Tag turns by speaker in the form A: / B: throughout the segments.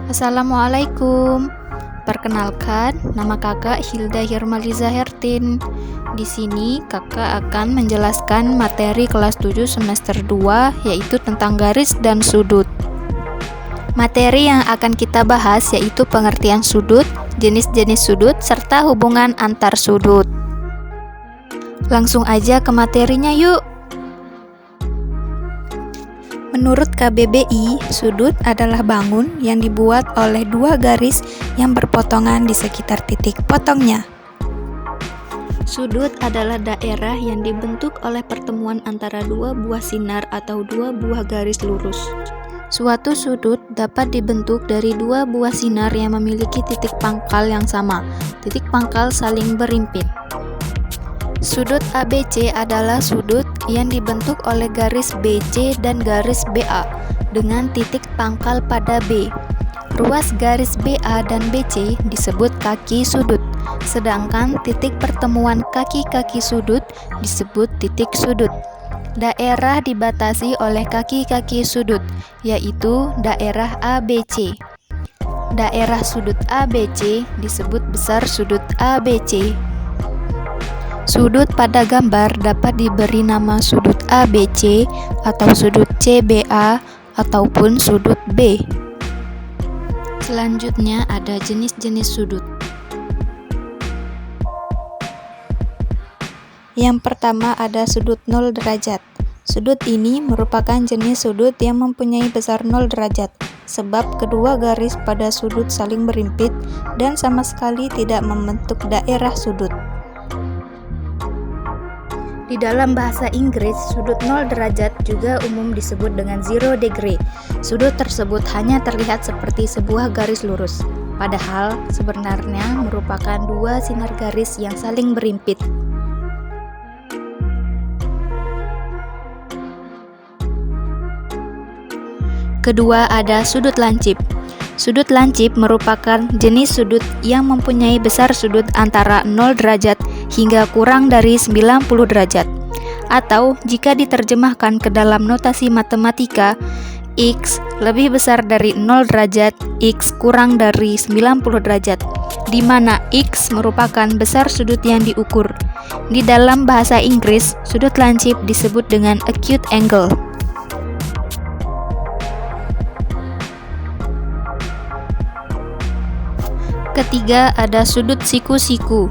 A: Assalamualaikum. Perkenalkan, nama kakak Hilda Hirmaliza Hertin. Di sini kakak akan menjelaskan materi kelas 7 semester 2 yaitu tentang garis dan sudut. Materi yang akan kita bahas yaitu pengertian sudut, jenis-jenis sudut, serta hubungan antar sudut. Langsung aja ke materinya yuk. Menurut KBBI, sudut adalah bangun yang dibuat oleh dua garis yang berpotongan di sekitar titik potongnya. Sudut adalah daerah yang dibentuk oleh pertemuan antara dua buah sinar atau dua buah garis lurus. Suatu sudut dapat dibentuk dari dua buah sinar yang memiliki titik pangkal yang sama. Titik pangkal saling berimpit. Sudut ABC adalah sudut yang dibentuk oleh garis BC dan garis BA dengan titik pangkal pada B. Ruas garis BA dan BC disebut kaki sudut, sedangkan titik pertemuan kaki-kaki sudut disebut titik sudut. Daerah dibatasi oleh kaki-kaki sudut, yaitu daerah ABC. Daerah sudut ABC disebut besar sudut ABC. Sudut pada gambar dapat diberi nama sudut ABC atau sudut CBA ataupun sudut B. Selanjutnya ada jenis-jenis sudut. Yang pertama ada sudut 0 derajat. Sudut ini merupakan jenis sudut yang mempunyai besar 0 derajat, sebab kedua garis pada sudut saling berimpit dan sama sekali tidak membentuk daerah sudut. Di dalam bahasa Inggris, sudut 0 derajat juga umum disebut dengan 0 degree. Sudut tersebut hanya terlihat seperti sebuah garis lurus, padahal sebenarnya merupakan dua sinar garis yang saling berimpit. Kedua ada sudut lancip. Sudut lancip merupakan jenis sudut yang mempunyai besar sudut antara 0 derajat hingga kurang dari 90 derajat. Atau jika diterjemahkan ke dalam notasi matematika, X lebih besar dari 0 derajat, X kurang dari 90 derajat, di mana X merupakan besar sudut yang diukur. Di dalam bahasa Inggris, sudut lancip disebut dengan acute angle. Ketiga ada sudut siku-siku.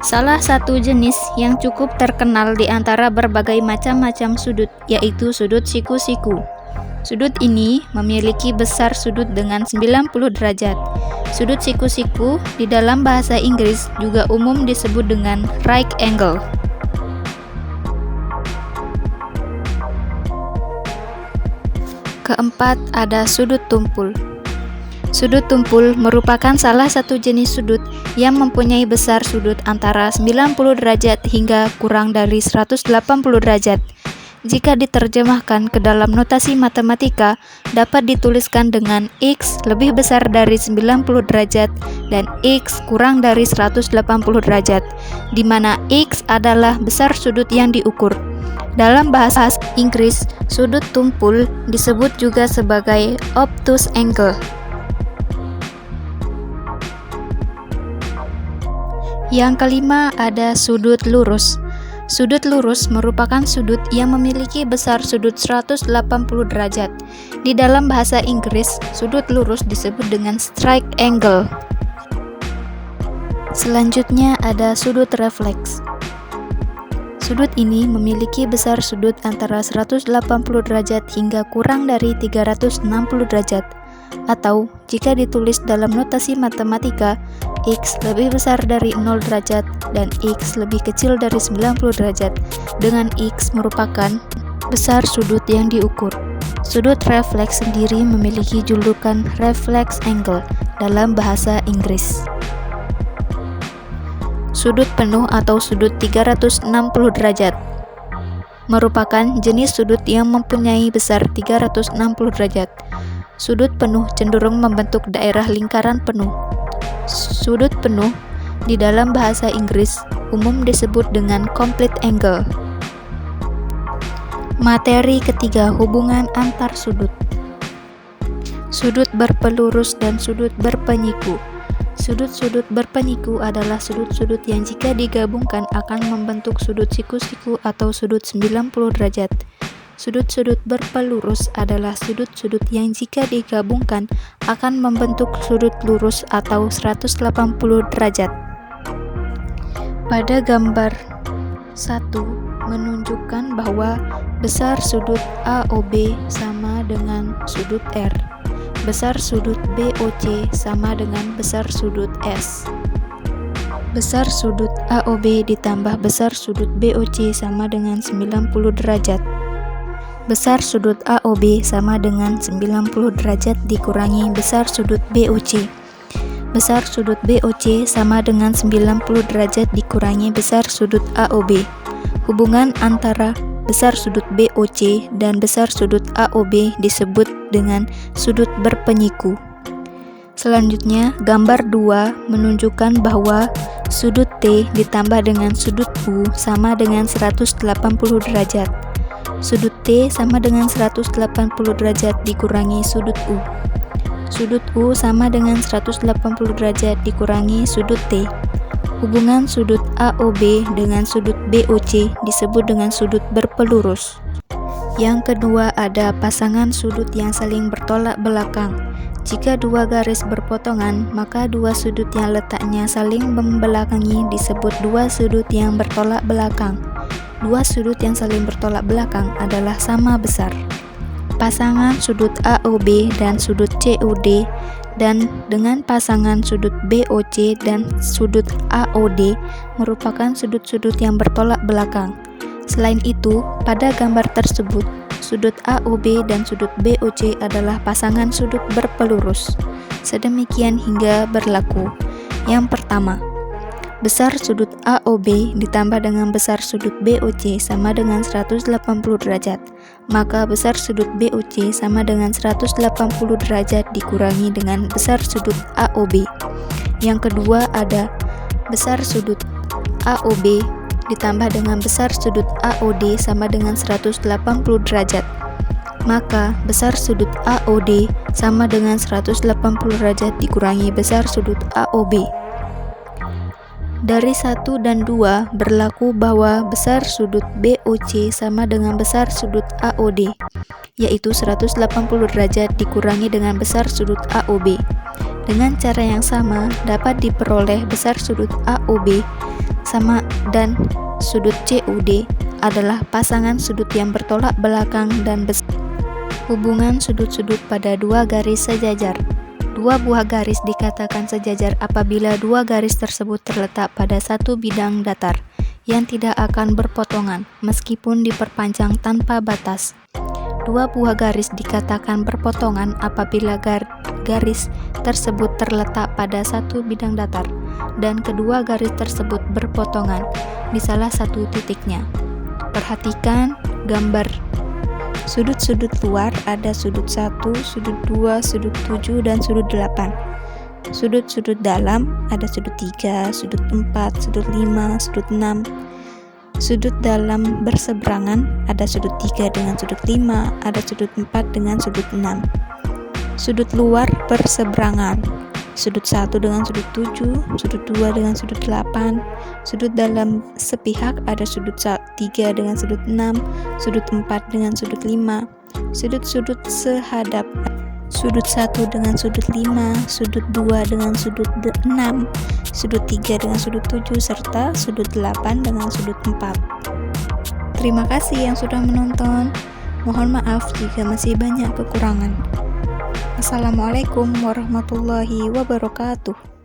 A: Salah satu jenis yang cukup terkenal di antara berbagai macam-macam sudut yaitu sudut siku-siku. Sudut ini memiliki besar sudut dengan 90 derajat. Sudut siku-siku di dalam bahasa Inggris juga umum disebut dengan right angle. Keempat ada sudut tumpul. Sudut tumpul merupakan salah satu jenis sudut yang mempunyai besar sudut antara 90 derajat hingga kurang dari 180 derajat. Jika diterjemahkan ke dalam notasi matematika, dapat dituliskan dengan X lebih besar dari 90 derajat dan X kurang dari 180 derajat, di mana X adalah besar sudut yang diukur. Dalam bahasa Inggris, sudut tumpul disebut juga sebagai obtuse angle. Yang kelima ada sudut lurus. Sudut lurus merupakan sudut yang memiliki besar sudut 180 derajat. Di dalam bahasa Inggris, sudut lurus disebut dengan straight angle. Selanjutnya ada sudut refleks. Sudut ini memiliki besar sudut antara 180 derajat hingga kurang dari 360 derajat. Atau jika ditulis dalam notasi matematika, X lebih besar dari 0 derajat dan X lebih kecil dari 90 derajat, dengan X merupakan besar sudut yang diukur. Sudut refleks sendiri memiliki julukan reflex angle dalam bahasa Inggris. Sudut penuh atau sudut 360 derajat merupakan jenis sudut yang mempunyai besar 360 derajat. Sudut penuh cenderung membentuk daerah lingkaran penuh. Sudut penuh di dalam bahasa Inggris umum disebut dengan complete angle. Materi ketiga, hubungan antar sudut. Sudut berpelurus dan sudut berpenyiku. Sudut-sudut berpenyiku adalah sudut-sudut yang jika digabungkan akan membentuk sudut siku-siku atau sudut 90 derajat. Sudut-sudut berpelurus adalah sudut-sudut yang jika digabungkan akan membentuk sudut lurus atau 180 derajat. Pada gambar 1 menunjukkan bahwa besar sudut AOB sama dengan sudut R. Besar sudut BOC sama dengan besar sudut S. Besar sudut AOB ditambah besar sudut BOC sama dengan 90 derajat. Besar sudut AOB sama dengan 90 derajat dikurangi besar sudut BOC. Besar sudut BOC sama dengan 90 derajat dikurangi besar sudut AOB. Hubungan antara besar sudut BOC dan besar sudut AOB disebut dengan sudut berpenyiku. Selanjutnya, gambar 2 menunjukkan bahwa sudut T ditambah dengan sudut U sama dengan 180 derajat. Sudut T sama dengan 180 derajat dikurangi sudut U. Sudut U sama dengan 180 derajat dikurangi sudut T. Hubungan sudut AOB dengan sudut BOC disebut dengan sudut berpelurus. Yang kedua ada pasangan sudut yang saling bertolak belakang. Jika dua garis berpotongan, maka dua sudut yang letaknya saling membelakangi disebut dua sudut yang bertolak belakang. Dua sudut yang saling bertolak belakang adalah sama besar. Pasangan sudut AOB dan sudut COD dan dengan pasangan sudut BOC dan sudut AOD merupakan sudut-sudut yang bertolak belakang. Selain itu, pada gambar tersebut, sudut AOB dan sudut BOC adalah pasangan sudut berpelurus. Sedemikian hingga berlaku. Yang pertama, besar sudut AOB ditambah dengan besar sudut BOC sama dengan 180 derajat. Maka besar sudut BOC sama dengan 180 derajat dikurangi dengan besar sudut AOB. Yang kedua ada besar sudut AOB ditambah dengan besar sudut AOD sama dengan 180 derajat. Maka besar sudut AOD sama dengan 180 derajat dikurangi besar sudut AOB. Dari 1 dan 2 berlaku bahwa besar sudut BOC sama dengan besar sudut AOD, yaitu 180 derajat dikurangi dengan besar sudut AOB. Dengan cara yang sama dapat diperoleh besar sudut AOB sama dan sudut COD adalah pasangan sudut yang bertolak belakang dan besar. Hubungan sudut-sudut pada dua garis sejajar. Dua buah garis dikatakan sejajar apabila dua garis tersebut terletak pada satu bidang datar yang tidak akan berpotongan meskipun diperpanjang tanpa batas. Dua buah garis dikatakan berpotongan apabila garis tersebut terletak pada satu bidang datar dan kedua garis tersebut berpotongan di salah satu titiknya. Perhatikan gambar. Sudut-sudut luar ada sudut 1, sudut 2, sudut 7, dan sudut 8. Sudut-sudut dalam ada sudut 3, sudut 4, sudut 5, sudut 6. Sudut dalam berseberangan ada sudut 3 dengan sudut 5, ada sudut 4 dengan sudut 6. Sudut luar berseberangan sudut 1 dengan sudut 7, sudut 2 dengan sudut 8, sudut dalam sepihak ada sudut 3 dengan sudut 6, sudut 4 dengan sudut 5, sudut-sudut sehadap sudut 1 dengan sudut 5, sudut 2 dengan sudut 6, sudut 3 dengan sudut 7, serta sudut 8 dengan sudut 4. Terima kasih yang sudah menonton. Mohon maaf jika masih banyak kekurangan. Assalamualaikum warahmatullahi wabarakatuh.